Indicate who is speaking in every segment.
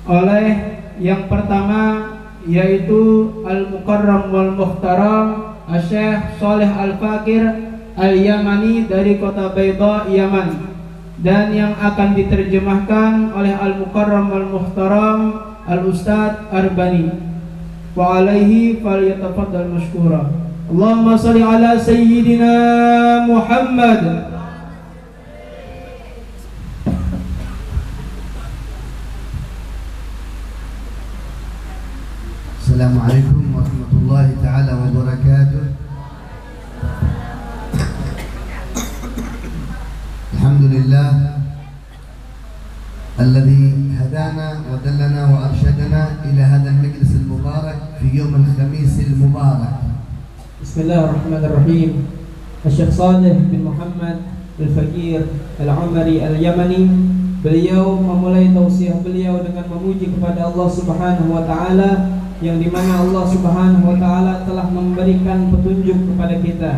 Speaker 1: oleh yang pertama, yaitu Al-Mukarram wal Muhtaram Syekh Shalih Al-Fakir Al-Yamani dari kota Baydha, Yaman, dan yang akan diterjemahkan oleh Al-Mukarram wal Muhtaram Al-Ustadz Arbani. Wa alaihi falyatafaddal mashkura. Allahumma shalli ala sayyidina Muhammad.
Speaker 2: Assalamualaikum warahmatullahi ta'ala wabarakatuh. Alhamdulillah alladhi hadana wa dallana wa arshadana ila hadha al-majlis al-mubarak fi yawm al-khamis al-mubarak.
Speaker 1: Bismillahirrahmanirrahim. Syekh Shalih bin Muhammad Al-Fakir Al-Umari Al-Yamani, beliau memulai tausiah beliau dengan memuji kepada Allah Subhanahu wa taala, yang dimana Allah Subhanahu wa ta'ala telah memberikan petunjuk kepada kita,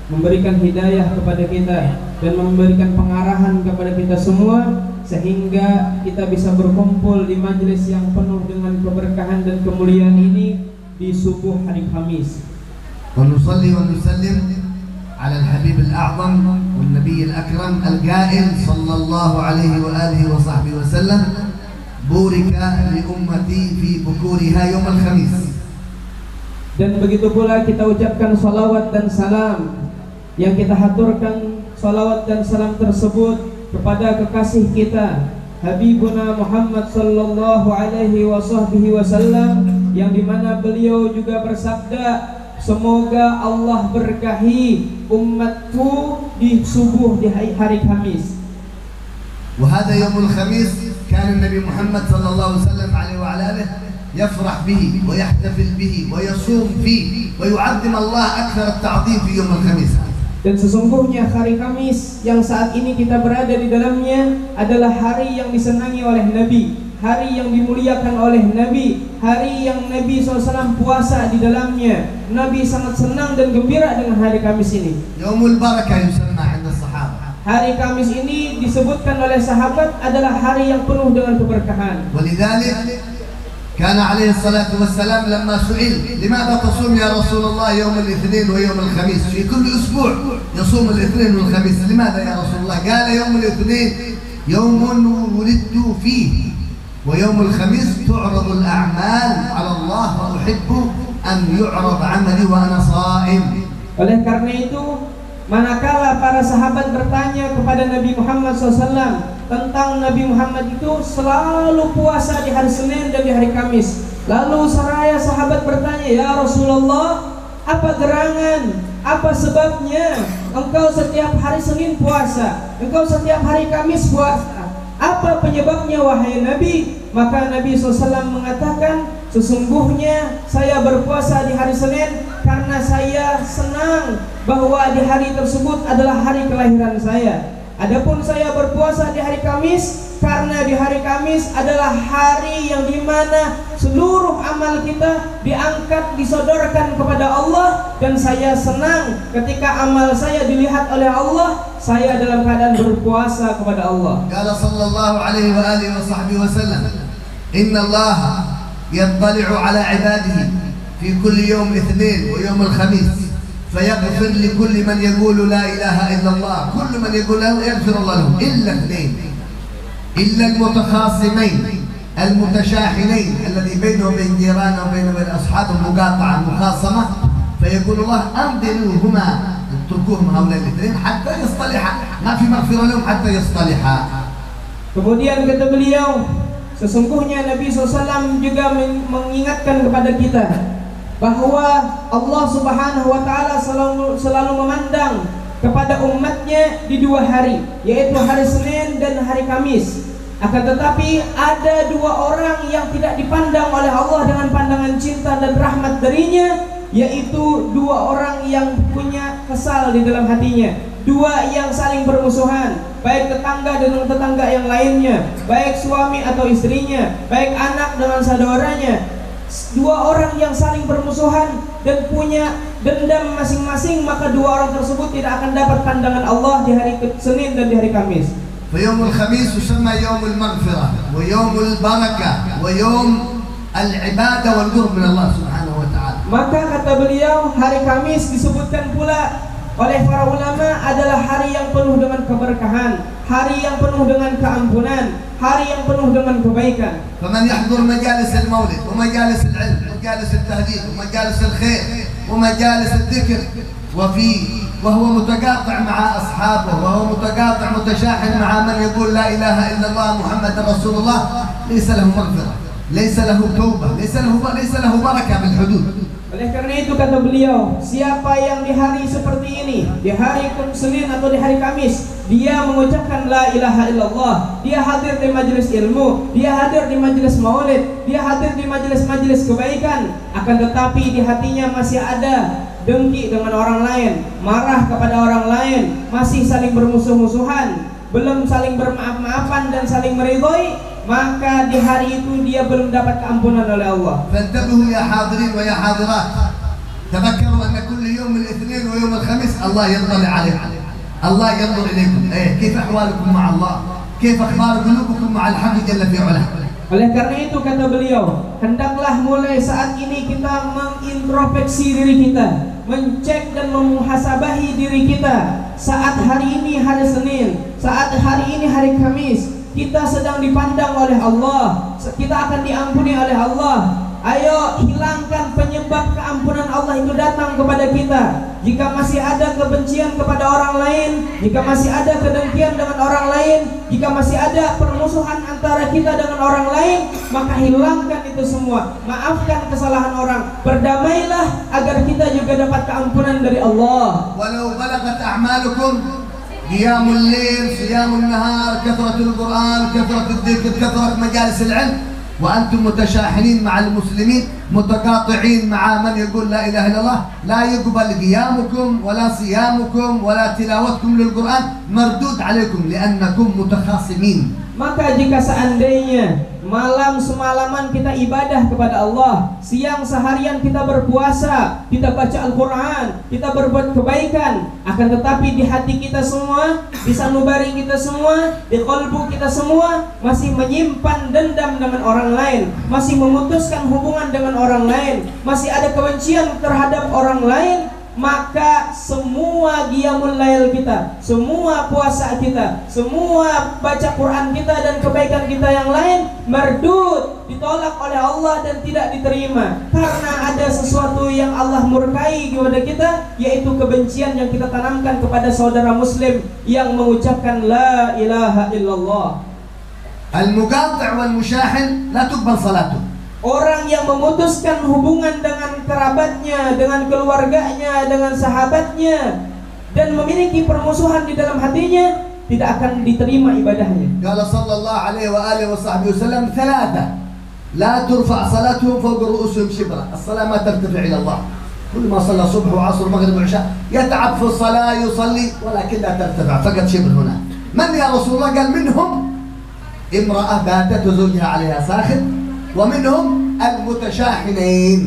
Speaker 1: memberikan hidayah kepada kita, dan memberikan pengarahan kepada kita semua, sehingga kita bisa berkumpul di majelis yang penuh dengan keberkahan dan kemuliaan ini di subuh hari Kamis.
Speaker 2: Wa nusalli wa nusallim ala al-habib al-a'zam wal nabiy al-akram al-qa'il sallallahu alaihi wa alihi wa sahbihi wa sallam, burika li ummati fi bukuriha yawm al-khamis.
Speaker 1: Dan begitu pula kita ucapkan salawat dan salam, yang kita haturkan salawat dan salam tersebut kepada kekasih kita Habibuna Muhammad sallallahu alaihi wasallam, yang dimana beliau juga bersabda, semoga Allah berkahi umatku di subuh di hari Kamis.
Speaker 2: Wa hadha yawm al-khamis كان النبي محمد صلى الله عليه وسلم عليه وعلى آله يفرح به ويحتفل به ويصوم فيه ويعظم الله أكثر التعظيم في يوم الخميس.
Speaker 1: Dan sesungguhnya hari Kamis yang saat ini kita berada di dalamnya adalah hari yang disenangi oleh Nabi, hari yang dimuliakan oleh Nabi, hari yang Nabi SAW puasa di dalamnya. Nabi sangat senang dan gembira dengan hari Kamis ini.
Speaker 2: Yaumul Barakah yusamma 'inda as-sahabah.
Speaker 1: Hari Kamis ini disebutkan oleh sahabat adalah hari yang penuh dengan keberkahan.
Speaker 2: Walidhalik kana alaihi salatu wassalam lamma su'il limadha tasum ya Rasulullah yawm al-ithnin wa yawm al-khamis fi kulli usbu' yasum al-ithnin wal khamis, limadha ya Rasulullah? Qala yawm al-ithnin yawmun wulidtu fihi wa yawm al-khamis tu'radu al-a'mal 'ala Allah wa uhibbu an yu'rad 'amali wa ana sha'im.
Speaker 1: Oleh karena itu, manakala para sahabat bertanya kepada Nabi Muhammad SAW tentang Nabi Muhammad itu selalu puasa di hari Senin dan di hari Kamis, lalu seraya sahabat bertanya, ya Rasulullah, apa gerangan, apa sebabnya engkau setiap hari Senin puasa, engkau setiap hari Kamis puasa, apa penyebabnya wahai Nabi? Maka Nabi SAW mengatakan, sesungguhnya saya berpuasa di hari Senin karena saya senang bahwa di hari tersebut adalah hari kelahiran saya. Adapun saya berpuasa di hari Kamis karena di hari Kamis adalah hari yang dimana seluruh amal kita diangkat, disodorkan kepada Allah, dan saya senang ketika amal saya dilihat oleh Allah, saya dalam keadaan berpuasa kepada Allah.
Speaker 2: Qala sallallahu alaihi wa alihi wa sahbihi wa sallam, inna Allah yattali'u ala ibadihi fi kulli yawm ithnin wa yawm al-khamis فيغفر لكل من يقول لا إله إلا الله، كل من يقول لا يغفر الله له إلا اثنين، إلا المتخاصمين المتشاحنين الذي بينه وبين جيرانه وبينه وبين أصحابه مقاطعة مخاصمة، فيقول الله أنظروهما، اتركوهم هؤلاء الاثنين حتى يصطلحا، ما في مغفرة لهم حتى يصطلحا.
Speaker 1: Kemudian kata beliau, sesungguhnya Nabi SAW juga mengingatkan kepada kita bahwa Allah Subhanahu wa ta'ala selalu memandang kepada umatnya di dua hari, yaitu hari Senin dan hari Kamis. Akan tetapi ada dua orang yang tidak dipandang oleh Allah dengan pandangan cinta dan rahmat darinya, yaitu dua orang yang punya kesal di dalam hatinya, dua yang saling bermusuhan, baik tetangga dengan tetangga yang lainnya, baik suami atau istrinya, baik anak dengan saudaranya. Dua orang yang saling bermusuhan dan punya dendam masing-masing, maka dua orang tersebut tidak akan dapat pandangan Allah di hari Senin dan di hari Kamis.
Speaker 2: فيوم الخميس يسمى يوم المغفرة ويوم البركة ويوم العبادة والقرب من الله سبحانه وتعالى.
Speaker 1: Maka kata beliau, hari Kamis disebutkan pula oleh para ulama adalah hari yang penuh dengan keberkahan, hari yang penuh dengan keampunan, hari yang penuh dengan kebaikan.
Speaker 2: فمن يحضر مجالس المولد ومجالس العلم ومجالس التهديد ومجالس الخير ومجالس الذكر وهو متقاطع مع أصحابه وهو متقاطع متشاحن مع من يقول لا إله إلا الله محمد رسول الله ليس له مغفرة، ليس له توبة، ليس له بركة بالحدود.
Speaker 1: Oleh karena itu kata beliau, siapa yang di hari seperti ini, di hari Senin atau di hari Kamis, dia mengucapkan la ilaha illallah, dia hadir di majelis ilmu, dia hadir di majelis maulid, dia hadir di majelis-majelis kebaikan, akan tetapi di hatinya masih ada dengki dengan orang lain, marah kepada orang lain, masih saling bermusuh-musuhan, belum saling bermaaf-maafan dan saling meridhoi, maka di hari itu dia belum dapat keampunan oleh Allah.
Speaker 2: فانتبهوا يا حاضرين ويا حاضرات، تذكروا أن كل يوم من الاثنين ويوم الخميس الله يطلع عليكم، الله ينظر إليكم، كيف أحوالكم مع الله، كيف أخبار قلوبكم مع الحق جل في علاه.
Speaker 1: Oleh karena itu kata beliau, hendaklah mulai saat ini kita mengintrospeksi diri kita, mencek dan memuhasabahi diri kita. Saat hari ini hari Senin, saat hari ini hari Kamis, kita sedang dipandang oleh Allah, kita akan diampuni oleh Allah. Ayo hilangkan penyebab keampunan Allah itu datang kepada kita. Jika masih ada kebencian kepada orang lain, jika masih ada kedengkian dengan orang lain, jika masih ada permusuhan antara kita dengan orang lain, maka hilangkan itu semua. Maafkan kesalahan orang, berdamailah agar kita juga dapat keampunan dari Allah.
Speaker 2: Walau balagat a'malukum qiyamul lail, siyamul nahar, kathratul Quran, kathratul dzikr, kathrat majalis al-'ilm وأنتم متشاحنين مع المسلمين متقاطعين مع من يقول لا إله إلا الله، لا يقبل قيامكم ولا صيامكم ولا تلاوتكم للقرآن، مردود عليكم لأنكم متخاصمين.
Speaker 1: Maka jika seandainya malam semalaman kita ibadah kepada Allah, siang seharian kita berpuasa, kita baca Al-Quran, kita berbuat kebaikan, akan tetapi di hati kita semua, di sanubari kita semua, di qalbu kita semua masih menyimpan dendam dengan orang lain, masih memutuskan hubungan dengan orang lain, masih ada kebencian terhadap orang lain, maka semua qiyamul lail kita, semua puasa kita, semua baca Quran kita dan kebaikan kita yang lain mardud, ditolak oleh Allah dan tidak diterima, karena ada sesuatu yang Allah murkai kepada kita, yaitu kebencian yang kita tanamkan kepada saudara muslim yang mengucapkan la ilaha illallah.
Speaker 2: Al-muqati' wal musyahin la tuqbal salatuh.
Speaker 1: Orang yang memutuskan hubungan dengan kerabatnya, dengan keluarganya, dengan sahabatnya, dan memiliki permusuhan di dalam hatinya, tidak akan diterima ibadahnya.
Speaker 2: Qala sallallahu alaihi wa alihi wa sahbihi wasallam thalatha la turfa' salatuhum fawqa ru'usihim shibra. As-salah ma tartafi' ila Allah. كل ما صلى صبح وعصر ومغرب وعشاء يتعب في الصلاة يصلي ولكن لا ترتفع فقط شبر هنا. من يا رسول الله؟ قال منهم امرأة باتت وزوجها عليها ساخط ومنهم المتشاحنين.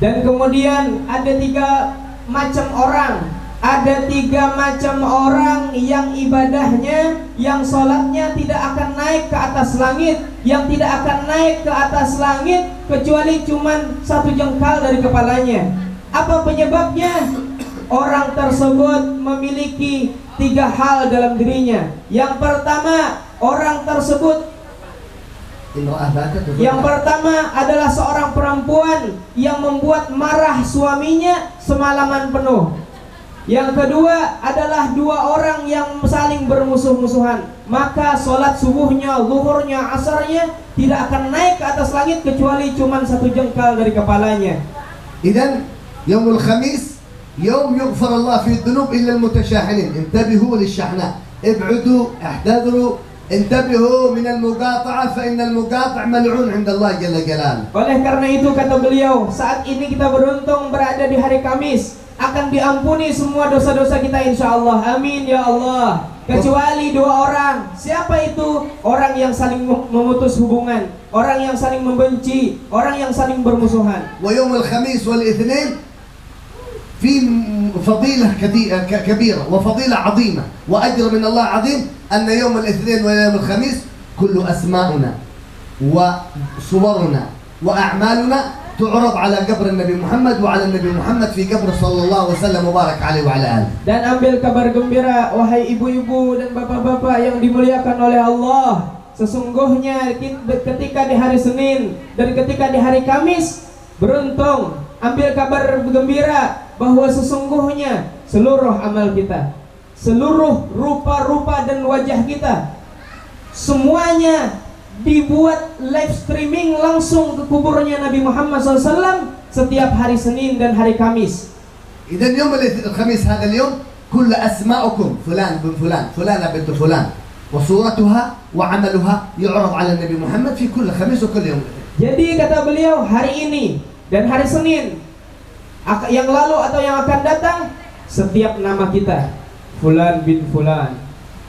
Speaker 1: Dan kemudian ada tiga macam orang, ada tiga macam orang yang ibadahnya, yang sholatnya tidak akan naik ke atas langit, yang tidak akan naik ke atas langit kecuali cuman satu jengkal dari kepalanya. Apa penyebabnya? Orang tersebut memiliki tiga hal dalam dirinya. Yang pertama, orang tersebut adalah seorang perempuan yang membuat marah suaminya semalaman penuh. Yang kedua adalah dua orang yang saling bermusuh-musuhan, maka sholat subuhnya, zuhurnya, asarnya tidak akan naik ke atas langit kecuali cuma satu jengkal dari kepalanya.
Speaker 2: Idan yaumul khamis yaum yughfar Allah fi dhunub illa al-mutashahinin. Intabihu lisyahna, ib'udu, ihdadru, intabihu min al-muqata'a fa inna al-muqata' mal'un 'inda Allah jalla jalaluhu.
Speaker 1: Oleh karena itu kata beliau, saat ini kita beruntung berada di hari Kamis, akan diampuni semua dosa-dosa kita insyaallah. Amin ya Allah. Kecuali dua orang. Siapa itu? Orang yang saling memutus hubungan, orang yang saling membenci, orang yang saling bermusuhan.
Speaker 2: Wa yaumul khamis wal itsnin في فضيلة كبيرة وفضيلة عظيمة وأجر من الله عظيم أن يوم الاثنين ويوم الخميس كل أسماؤنا وصورنا وأعمالنا تعرض على قبر النبي محمد وعلى النبي محمد في قبر صلى الله وسلم وبارك عليه وعلى آله.
Speaker 1: Dan ambil kabar gembira wahai ibu-ibu dan bapak-bapak yang dimuliakan oleh Allah. Sesungguhnya ketika di hari Senin dan ketika di hari Kamis, beruntung, ambil kabar gembira bahwa sesungguhnya seluruh amal kita, seluruh rupa-rupa dan wajah kita, semuanya dibuat live streaming langsung ke kuburnya Nabi Muhammad SAW setiap hari Senin dan hari Kamis.
Speaker 2: إذن يوم الخميس هذا اليوم كل أسماءكم فلان بن فلان فلانة بنت فلان وصورتها وعملها يعرض على النبي محمد في كل خميس وكل يوم.
Speaker 1: Jadi kata beliau, hari ini dan hari Senin yang lalu atau yang akan datang, setiap nama kita Fulan bin Fulan,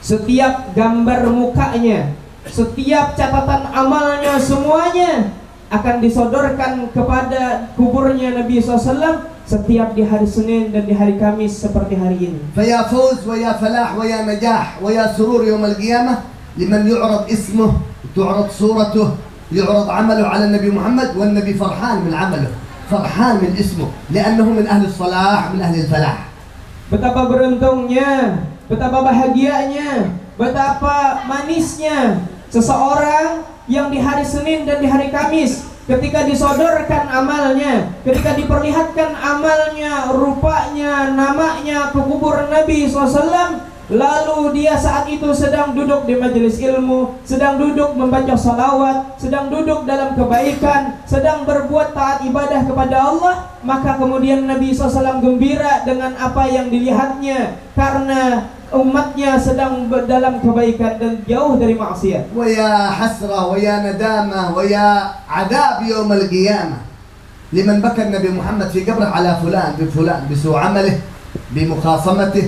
Speaker 1: setiap gambar mukanya, setiap catatan amalnya, semuanya akan disodorkan kepada kuburnya Nabi SAW setiap di hari Senin dan di hari Kamis seperti hari ini.
Speaker 2: فيا فوز ويا فلاح ويا نجاح ويا سرور يوم القيامة لمن يعرض اسمه تعرض صورته يعرض عمله على النبي محمد والنبي فرحان من عمله فرحان من اسمه لأنه من أهل الصلاح من أهل الفلاح.
Speaker 1: Betapa beruntungnya, betapa bahagianya, betapa manisnya seseorang yang di hari Senin dan di hari Kamis ketika disodorkan amalnya, ketika diperlihatkan amalnya, rupanya, namanya ke kubur Nabi SAW, lalu dia saat itu sedang duduk di majelis ilmu, sedang duduk membaca salawat, sedang duduk dalam kebaikan, sedang berbuat taat ibadah kepada Allah, maka kemudian Nabi SAW gembira dengan apa yang dilihatnya karena umatnya sedang dalam kebaikan dan jauh dari maksiat.
Speaker 2: ويا حسرة ويا ندامة ويا عذاب يوم القيامة لمن بكى النبي محمد في قبره على فلان بفلان بسوء عمله بمخاصمته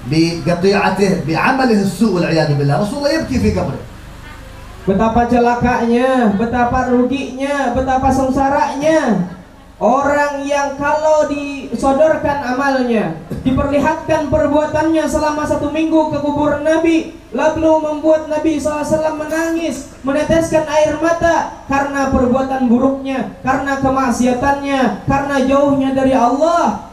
Speaker 2: بقطيعته بعمله السوء والعياذ بالله. رسول الله يبكي في قبره.
Speaker 1: Betapa celakanya, betapa ruginya, betapa sengsaranya orang yang kalau disodorkan amalnya, diperlihatkan perbuatannya selama 1 minggu ke kubur Nabi, lalu membuat Nabi SAW menangis, meneteskan air mata karena perbuatan buruknya, karena kemaksiatannya, karena jauhnya dari Allah,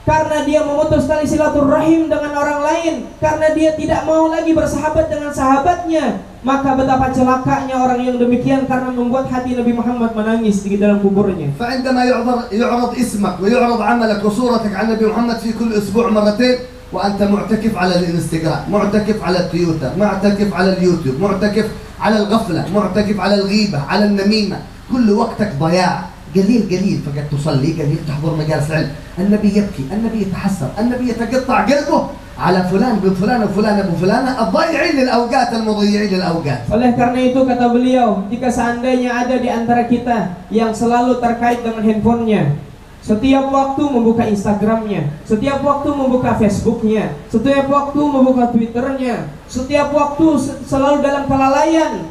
Speaker 1: karena dia memutus tali silaturahim dengan orang lain, karena dia tidak mau lagi bersahabat dengan sahabatnya. Maka betapa celakanya orang yang demikian karena membuat hati Nabi Muhammad menangis di dalam kuburnya.
Speaker 2: فعندما يعرض اسمك ويعرض عملك وصورتك عن النبي محمد في كل أسبوع مرتين وأنت معتكف على الانستغرام، معتكف على التويتر، معتكف على اليوتيوب، معتكف على الغفلة، معتكف على الغيبة، على النميمة، كل وقتك ضياع. قليل فقط تصلي، قليل تحضر مجالس علم. النبي يبكي، النبي يتحسر، النبي يتقطع قلبه على فلان بن فلان وفلان ابن فلانة الضيعين للأوقات المضيعين للأوقات.
Speaker 1: Oleh karena itu kata beliau, jika seandainya ada di antara kita yang selalu terkait dengan handphonenya, setiap waktu membuka Instagramnya, setiap waktu membuka Facebooknya, setiap waktu membuka Twitternya, setiap waktu selalu dalam kelalaian,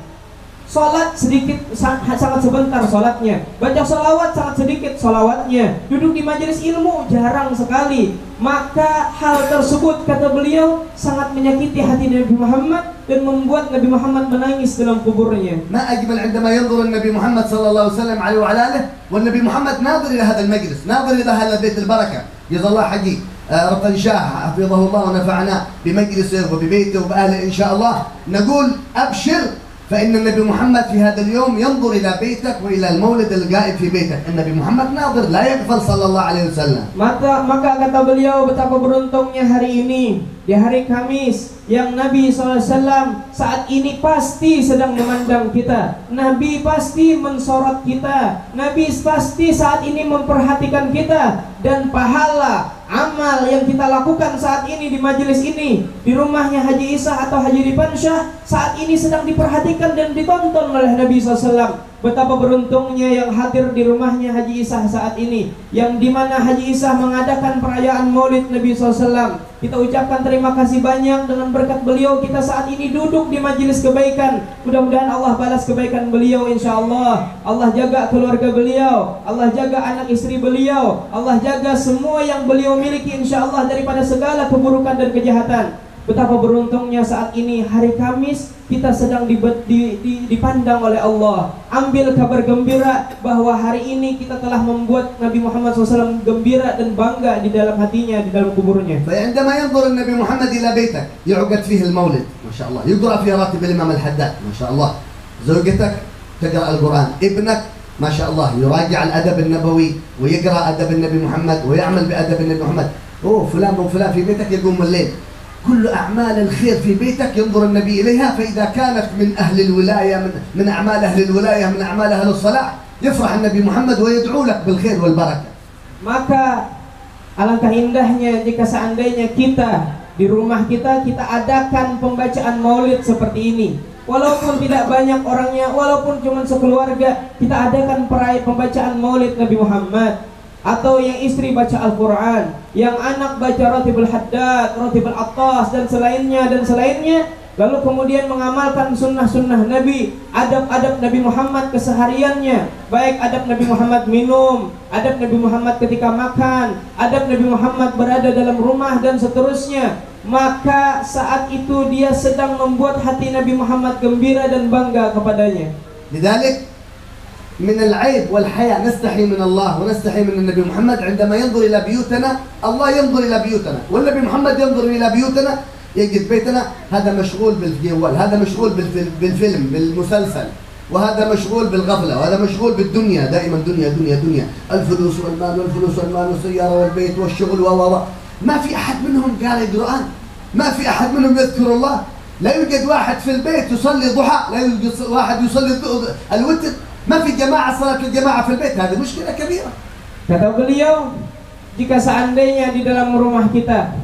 Speaker 1: sholat sedikit, sangat sebentar sholatnya, baca sholawat sangat sedikit sholawatnya, duduk di majelis ilmu jarang sekali, maka hal tersebut kata beliau sangat menyakiti hati Nabi Muhammad dan membuat Nabi Muhammad menangis dalam kuburnya.
Speaker 2: ما أجمل عندما ينظر النبي محمد صلى الله عليه وسلم عليه وعلى آله والنبي محمد ناظر إلى هذا المجلس، ناظر إلى هذا بيت البركة. جزا الله حقي رطن شاه حفظه الله ونفعنا بمجلسه وببيته وبأهله إن شاء الله. نقول أبشر فإن النبي محمد في هذا اليوم ينظر إلى بيتك وإلى المولد القائم في بيتك. النبي محمد ناظر لا يغفل صلى الله عليه وسلم.
Speaker 1: Maka kata beliau, betapa beruntungnya hari ini, di hari Kamis, yang Nabi SAW saat ini pasti sedang memandang kita. Nabi pasti mensorot kita. Nabi pasti saat ini memperhatikan kita. Dan pahala amal yang kita lakukan saat ini di majelis ini, di rumahnya Haji Isa atau Haji Rifansyah, saat ini sedang diperhatikan dan ditonton oleh Nabi SAW. betapa beruntungnya yang hadir di rumahnya Haji Isah saat ini, yang dimana Haji Isah mengadakan perayaan Maulid Nabi SAW. Kita ucapkan terima kasih banyak, dengan berkat beliau kita saat ini duduk di majelis kebaikan. Mudah-mudahan Allah balas kebaikan beliau insyaallah. Allah jaga keluarga beliau, Allah jaga anak istri beliau, Allah jaga semua yang beliau miliki insyaallah daripada segala keburukan dan kejahatan. Betapa beruntungnya saat ini hari Kamis kita sedang dipandang oleh Allah. Ambil kabar gembira bahwa hari ini kita telah membuat Nabi Muhammad SAW gembira dan bangga di dalam hatinya, di dalam kuburnya.
Speaker 2: فعندما ينظر النبي محمد إلى بيتك يعقد فيه المولد ما شاء الله، يقرأ فيه راتب الإمام الحداد ما شاء الله، زوجتك تقرأ القرآن، ابنك ما شاء الله يراجع الأدب النبوي ويقرأ أدب النبي محمد ويعمل بأدب النبي محمد. فلان وفلان في بيتك يقوم الليل. كل أعمال الخير في بيتك ينظر النبي إليها، فإذا كانت من أهل الولاية من أعمال أهل الولاية من أعمال أهل الصلاح يفرح النبي محمد ويدعو لك بالخير والبركة.
Speaker 1: Maka alangkah indahnya jika seandainya kita di rumah kita adakan pembacaan maulid seperti ini. Walaupun tidak banyak orangnya, walaupun cuma sekeluarga, kita adakan pembacaan maulid Nabi Muhammad. Atau yang istri baca Al-Quran, yang anak baca Ratibul Haddad, Ratibul Attas dan selainnya, lalu kemudian mengamalkan sunnah-sunnah Nabi, adab-adab Nabi Muhammad kesehariannya, baik adab Nabi Muhammad minum, adab Nabi Muhammad ketika makan, adab Nabi Muhammad berada dalam rumah dan seterusnya. Maka saat itu dia sedang membuat hati Nabi Muhammad gembira dan bangga kepadanya.
Speaker 2: لذلك من العيب والحياء نستحي من الله ونستحي من النبي محمد عندما ينظر إلى بيوتنا. الله ينظر إلى بيوتنا والنبي محمد ينظر إلى بيوتنا، يجد بيتنا هذا مشغول بالجوال، هذا مشغول بالفيلم بالمسلسل، وهذا مشغول بالغفلة، وهذا مشغول بالدنيا، دائما دنيا دنيا دنيا، الفلوس والمال والفلوس والمال والسيارة والبيت والشغل ما في أحد منهم قال القرآن، ما في أحد منهم يذكر الله. لا يوجد واحد في البيت يصلي ضحى، لا يوجد واحد يصلي الوتر، ما في جماعة صلاة الجماعة في البيت. هذه مشكلة كبيرة.
Speaker 1: Kata beliau, jika seandainya di dalam rumah kita,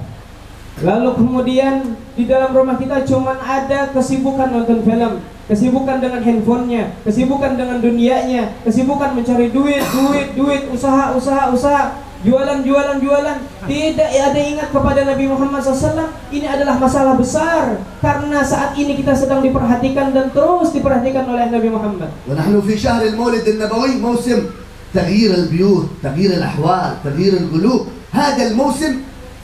Speaker 1: lalu kemudian di dalam rumah kita cuma ada kesibukan nonton film, kesibukan dengan handphonenya, kesibukan dengan dunianya, kesibukan mencari duit, usaha, jualan, tidak ada ingat kepada Nabi Muhammad SAW. Ini adalah masalah besar, karena saat ini kita sedang diperhatikan dan terus diperhatikan oleh Nabi Muhammad.
Speaker 2: ونحن في شهر المولد النبوي، موسم تغيير البيوت، تغيير الأحوال، تغيير القلوب. هذا الموسم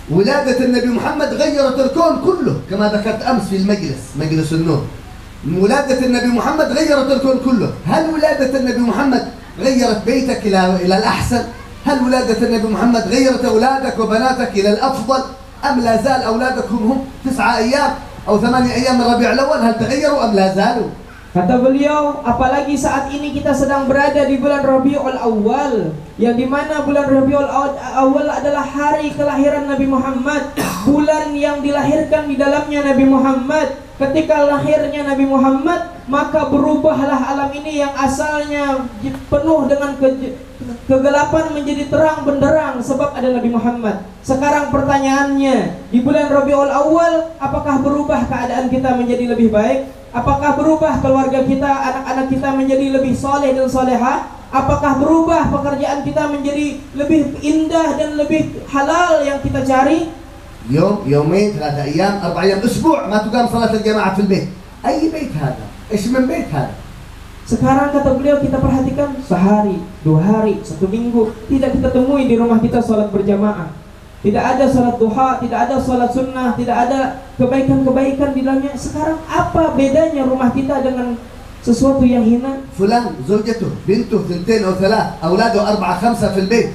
Speaker 2: ولادة النبي محمد غيرت الكون كله، كما ذكرت أمس في مجلس النور. ولادة النبي محمد غيرت الكون كله. هل ولادة النبي محمد غيرت بيتك إلى الأحسن؟ هل ولادة النبي محمد غيرت أولادك وبناتك إلى الأفضل؟ أم لا زال أولادك هم 9 أيام أو 8 أيام من ربيع الأول؟ هل تغيروا أم لا زالوا؟
Speaker 1: Kata beliau, apalagi saat ini kita sedang berada di bulan Rabiul Awal, yang dimana bulan Rabiul Awal adalah hari kelahiran Nabi Muhammad, bulan yang dilahirkan di dalamnya Nabi Muhammad. Ketika lahirnya Nabi Muhammad, maka berubahlah alam ini yang asalnya penuh dengan kegelapan menjadi terang benderang sebab ada Nabi Muhammad. Sekarang pertanyaannya, di bulan Rabiul Awal, apakah berubah keadaan kita menjadi lebih baik? Apakah berubah keluarga kita, anak-anak kita menjadi lebih soleh dan solehah? Apakah berubah pekerjaan kita menjadi lebih indah dan lebih halal yang kita cari?
Speaker 2: يوم يومين 3 أيام 4 أيام أسبوع ما تقام صلاة الجماعة في البيت. أي بيت هذا؟ إيش من بيت هذا؟
Speaker 1: Sekarang kata beliau, kita perhatikan sehari, 2 hari, 1 minggu tidak kita temui di rumah kita salat berjamaah. Tidak ada salat duha, tidak ada salat sunnah, tidak ada kebaikan-kebaikan di dalamnya. Sekarang apa bedanya rumah kita dengan sesuatu yang hina?
Speaker 2: فلان زوجته بنته 2 أو 3 أولاده 4 5 في البيت،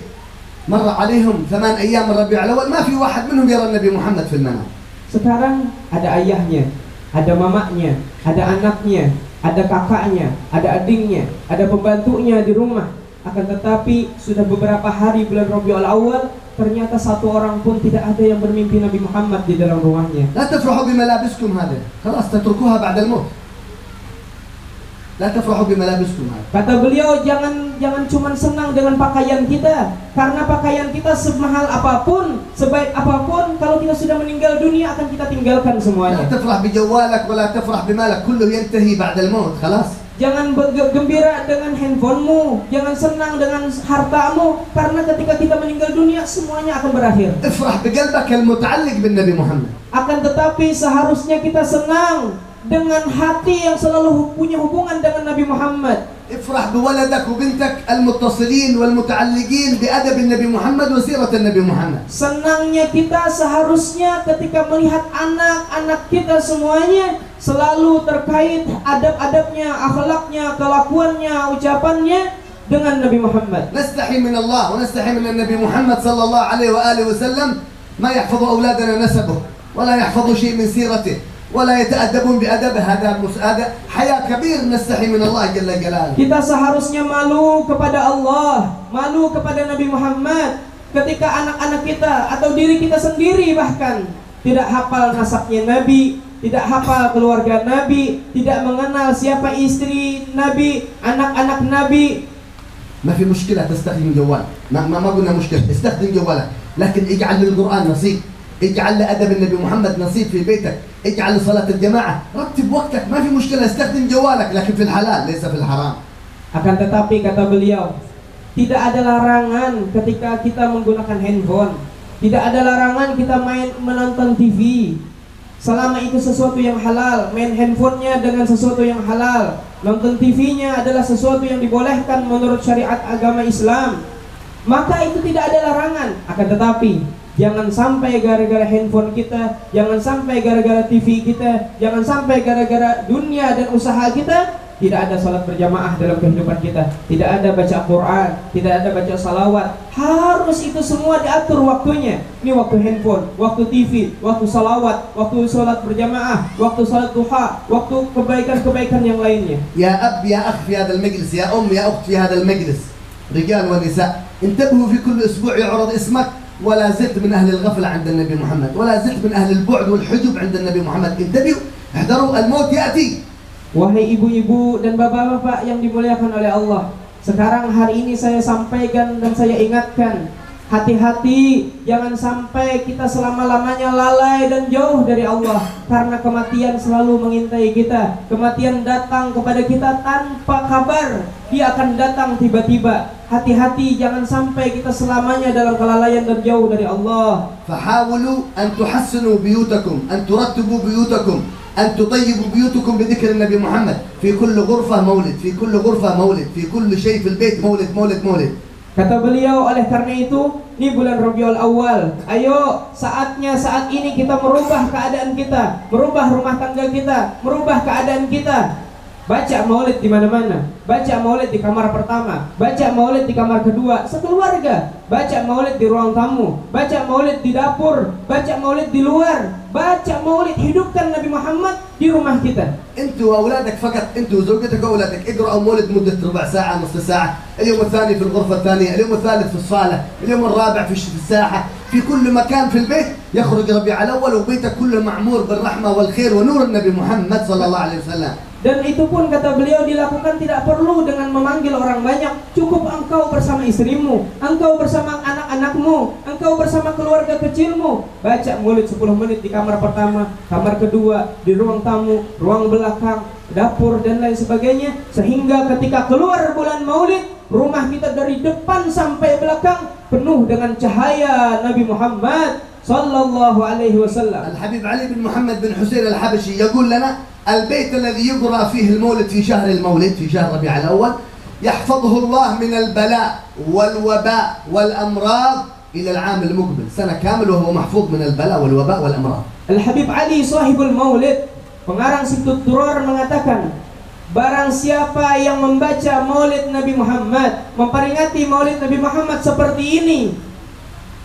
Speaker 2: مر عليهم 8 أيام من ربيع الأول ما في واحد منهم يرى النبي محمد في المنام.
Speaker 1: Sekarang ada ayahnya, ada mamanya, ada anaknya, ada kakaknya, ada adiknya, ada pembantunya di rumah. Akan tetapi sudah beberapa hari bulan Rabiul Awal, ternyata 1 orang pun tidak ada yang bermimpi Nabi Muhammad di dalam rumahnya.
Speaker 2: لا تفرحوا بملابسكم هذه، خلاص تتركوها بعد الموت. لا تفرحوا بملابسكم هذه.
Speaker 1: Kata beliau, jangan cuma senang dengan pakaian kita, karena pakaian kita semahal apapun, sebaik apapun, kalau kita sudah meninggal dunia akan kita tinggalkan semuanya.
Speaker 2: لا تفرح بجوالك ولا تفرح بمالك، كله ينتهي بعد الموت خلاص.
Speaker 1: Jangan gembira dengan handphonemu, jangan senang dengan hartamu, karena ketika kita meninggal dunia semuanya akan berakhir.
Speaker 2: افرح بقلبك المتعلق بالنبي محمد.
Speaker 1: Akan tetapi seharusnya kita senang dengan hati yang selalu punya hubungan dengan Nabi Muhammad.
Speaker 2: افرح بولدك وبنتك المتصلين والمتعلقين بأدب النبي محمد وسيرة النبي محمد.
Speaker 1: Senangnya kita seharusnya ketika melihat anak-anak kita semuanya selalu terkait adab-adabnya, akhlaknya, kelakuannya, ucapannya dengan Nabi Muhammad.
Speaker 2: نستحي من الله ونستحي من النبي محمد صلى الله عليه وآله وسلم ما يحفظ أولادنا نسبه ولا يحفظ شيء من سيرته ولا يتأدبون بأدبه. هذا حياة كبير نستحي من الله جل جلاله.
Speaker 1: Kita seharusnya malu kepada Allah, malu kepada Nabi Muhammad ketika anak-anak kita atau diri kita sendiri bahkan tidak hafal nasabnya Nabi, tidak hafal keluarga Nabi, tidak mengenal siapa istri Nabi, anak-anak Nabi.
Speaker 2: ما في مشكلة تستخدم جوال، ما قلنا مشكلة، استخدم جوالك، لكن اجعل للقرآن نصيب، اجعل لأدب النبي محمد نصيب في بيتك، اجعل لصلاة الجماعة، رتب وقتك، ما في مشكلة استخدم جوالك لكن في الحلال ليس في الحرام.
Speaker 1: Akan tetapi kata beliau, tidak ada larangan ketika kita menggunakan handphone, tidak ada larangan kita menonton TV. Selama itu sesuatu yang halal, main handphonenya dengan sesuatu yang halal, nonton TV-nya adalah sesuatu yang dibolehkan menurut syariat agama Islam, maka itu tidak ada larangan. Akan tetapi jangan sampai gara-gara handphone kita, jangan sampai gara-gara TV kita, jangan sampai gara-gara dunia dan usaha kita tidak ada salat berjamaah dalam kehidupan kita, tidak ada baca Quran, tidak ada baca salawat. Harus itu semua diatur waktunya. Ini waktu handphone, waktu TV, waktu salawat, waktu salat berjamaah, waktu salat duha, waktu kebaikan-kebaikan yang lainnya.
Speaker 2: يا أب يا أخ في هذا المجلس، يا أم يا أخت في هذا المجلس، رجال ونساء، انتبهوا في كل أسبوع يعرض اسمك ولا زلت من أهل الغفلة عند النبي محمد، ولا زلت من أهل البعد والحجب عند النبي محمد. انتبهوا، احذروا، الموت يأتي.
Speaker 1: Wahai ibu-ibu dan bapak-bapak yang dimuliakan oleh Allah, sekarang hari ini saya sampaikan dan saya ingatkan, hati-hati, jangan sampai kita selama-lamanya lalai dan jauh dari Allah, karena kematian selalu mengintai kita. Kematian datang kepada kita tanpa kabar, dia akan datang tiba-tiba. Hati-hati, jangan sampai kita selamanya dalam kelalaian dan jauh dari Allah.
Speaker 2: فحاولوا أن تحسنوا بيوتكم، أن ترتبوا بيوتكم، أن تطيبوا بيوتكم بذكر النبي محمد. في كل غرفة مولد، في كل غرفة مولد، في كل شيء في البيت مولد مولد مولد.
Speaker 1: Kata beliau, oleh karena itu, ini bulan Rabiul Awal. Ayo, saatnya saat ini kita merubah keadaan kita, merubah rumah tangga kita, merubah keadaan kita. Baca maulid di mana-mana, baca maulid di kamar pertama, baca maulid di kamar kedua, sekeluarga. Baca maulid di ruang tamu, baca maulid di dapur, baca maulid di luar. Baca maulid, hidupkan Nabi Muhammad di rumah kita.
Speaker 2: انتوا واولادك فقط، انتوا وزوجتك واولادك اقرأوا مولد مدة ربع ساعة، نصف ساعة، اليوم الثاني في الغرفة الثانية، اليوم الثالث في الصالة، اليوم الرابع في الساحة، في كل مكان في البيت. يخرج ربيع الأول وبيتك كله معمور بالرحمة والخير ونور النبي محمد صلى الله عليه وسلم.
Speaker 1: Dan itu pun kata beliau dilakukan tidak perlu dengan memanggil orang banyak. Cukup engkau bersama istrimu, engkau bersama anak-anakmu, engkau bersama keluarga kecilmu. Baca maulid 10 menit di kamar pertama, kamar kedua, di ruang tamu, ruang belakang, dapur dan lain sebagainya. Sehingga ketika keluar bulan maulid, rumah kita dari depan sampai belakang penuh dengan cahaya Nabi Muhammad sallallahu alaihi wasallam.
Speaker 2: الحبيب علي بن محمد بن حسين الحبشي يقول لنا: البيت الذي يقرأ فيه المولد في شهر المولد في شهر ربيع الأول يحفظه الله من البلاء والوباء والأمراض إلى العام المقبل، سنة كامل وهو محفوظ من البلاء والوباء والأمراض.
Speaker 1: Al-Habib Ali sahibul maulid, pengarang Sittut Durar, mengatakan, barang siapa yang membaca maulid Nabi Muhammad, memperingati maulid Nabi Muhammad seperti ini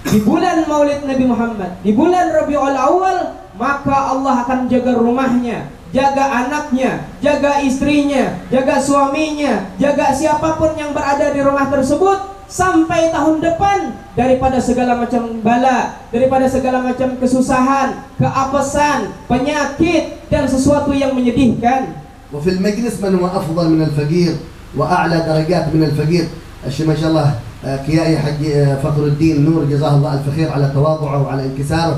Speaker 1: di bulan maulid Nabi Muhammad, di bulan Rabiul Awal, maka Allah akan jaga rumahnya, jaga anaknya, jaga istrinya, jaga suaminya, jaga siapapun yang berada di rumah tersebut sampai tahun depan daripada segala macam bala, daripada segala macam kesusahan, keapesan, penyakit dan sesuatu yang menyedihkan.
Speaker 2: وفي المجلس من هو أفضل من الفقير وأعلى درجات من الفقير، ما شاء الله كيائي حق فخر الدين نور جزاه الله الف خير على تواضعه وعلى انكساره.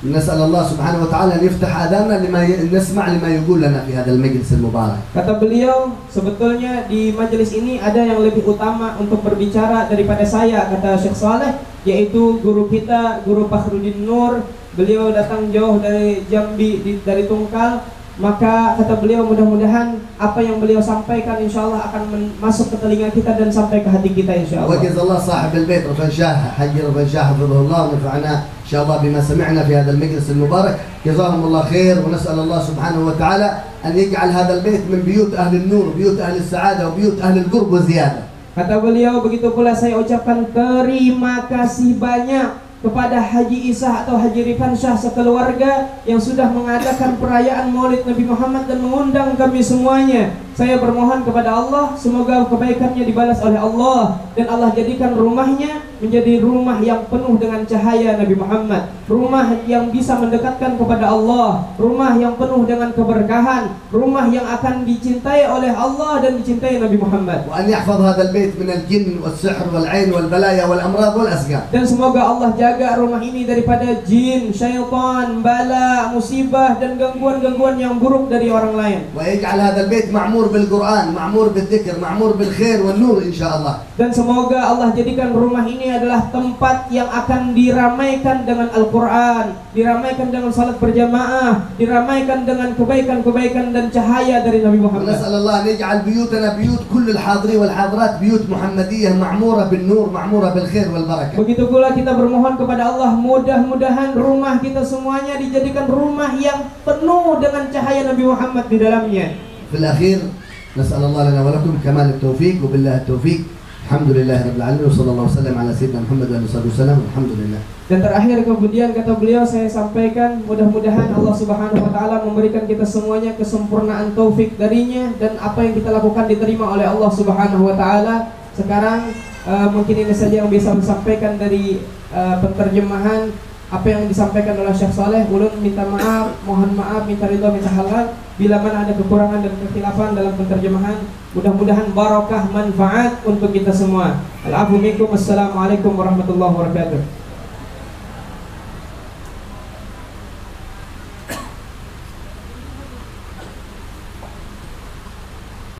Speaker 2: نسأل الله سبحانه وتعالى أن يفتح آذاننا نسمع لما يقول لنا في هذا المجلس المبارك.
Speaker 1: Kata beliau, sebetulnya di majelis ini ada yang lebih utama untuk berbicara daripada saya, kata Syekh Saleh, yaitu guru kita, Guru Fakhruddin Nur. Beliau datang jauh dari Jambi, dari Tungkal. Maka kata beliau, mudah-mudahan apa yang beliau sampaikan insyaallah akan masuk ke telinga kita dan sampai ke hati kita insyaallah.
Speaker 2: وجزا الله صاحب البيت رفن شاه حج رفن شاه حفظه الله ونفعنا إن شاء الله بما سمعنا في هذا المجلس المبارك. جزاهم الله خير ونسأل الله سبحانه وتعالى أن يجعل هذا البيت من بيوت أهل النور بيوت أهل السعادة وبيوت أهل القرب وزيادة.
Speaker 1: Kata beliau, begitu pula saya ucapkan terima kasih banyak kepada Haji Isa atau Haji Rifan Syah sekeluarga yang sudah mengadakan perayaan Maulid Nabi Muhammad dan mengundang kami semuanya. Saya bermohon kepada Allah, semoga kebaikannya dibalas oleh Allah dan Allah jadikan rumahnya menjadi rumah yang penuh dengan cahaya Nabi Muhammad, rumah yang bisa mendekatkan kepada Allah, rumah yang penuh dengan keberkahan, rumah yang akan dicintai oleh Allah dan dicintai Nabi Muhammad.
Speaker 2: وأن يحفظ هذا البيت من الجن والسحر والعين والبلايا والأمراض والأسقام.
Speaker 1: Dan semoga Allah jaga rumah ini daripada jin, syaitan, bala, musibah dan gangguan-gangguan yang buruk dari orang lain.
Speaker 2: ويجعل هذا البيت معمور بالقرآن معمور بالذكر معمور بالخير والنور إن شاء الله.
Speaker 1: Dan semoga Allah jadikan rumah ini adalah tempat yang akan diramaikan dengan Al-Quran, diramaikan dengan salat berjamaah, diramaikan dengan kebaikan-kebaikan dan cahaya dari Nabi Muhammad.
Speaker 2: ونسأل الله أن يجعل بيوتنا بيوت كل الحاضرين والحاضرات بيوت محمدية معمورة بالنور معمورة بالخير والبركة.
Speaker 1: Begitu pula kita bermohon kepada Allah, mudah-mudahan rumah kita semuanya dijadikan rumah yang penuh dengan cahaya Nabi Muhammad di dalamnya.
Speaker 2: في الأخير نسأل الله لنا ولكم كمال التوفيق وبالله التوفيق. الحمد لله رب العالمين وصلى الله وسلم على سيدنا محمد وعلى آله وسلم والحمد لله.
Speaker 1: Dan terakhir kemudian kata beliau, saya sampaikan mudah-mudahan Allah Subhanahu wa taala memberikan kita semuanya kesempurnaan taufik darinya dan apa yang kita lakukan diterima oleh Allah Subhanahu wa taala. Sekarang mungkin ini saja yang bisa disampaikan dari penterjemahan apa yang disampaikan oleh Syekh Saleh. Ulun minta maaf, mohon maaf, minta ridho, minta halal bila mana ada kekurangan dan kekhilafan dalam penterjemahan. Mudah-mudahan barokah manfaat untuk kita semua. Al-afu minkum. Assalamualaikum warahmatullahi wabarakatuh.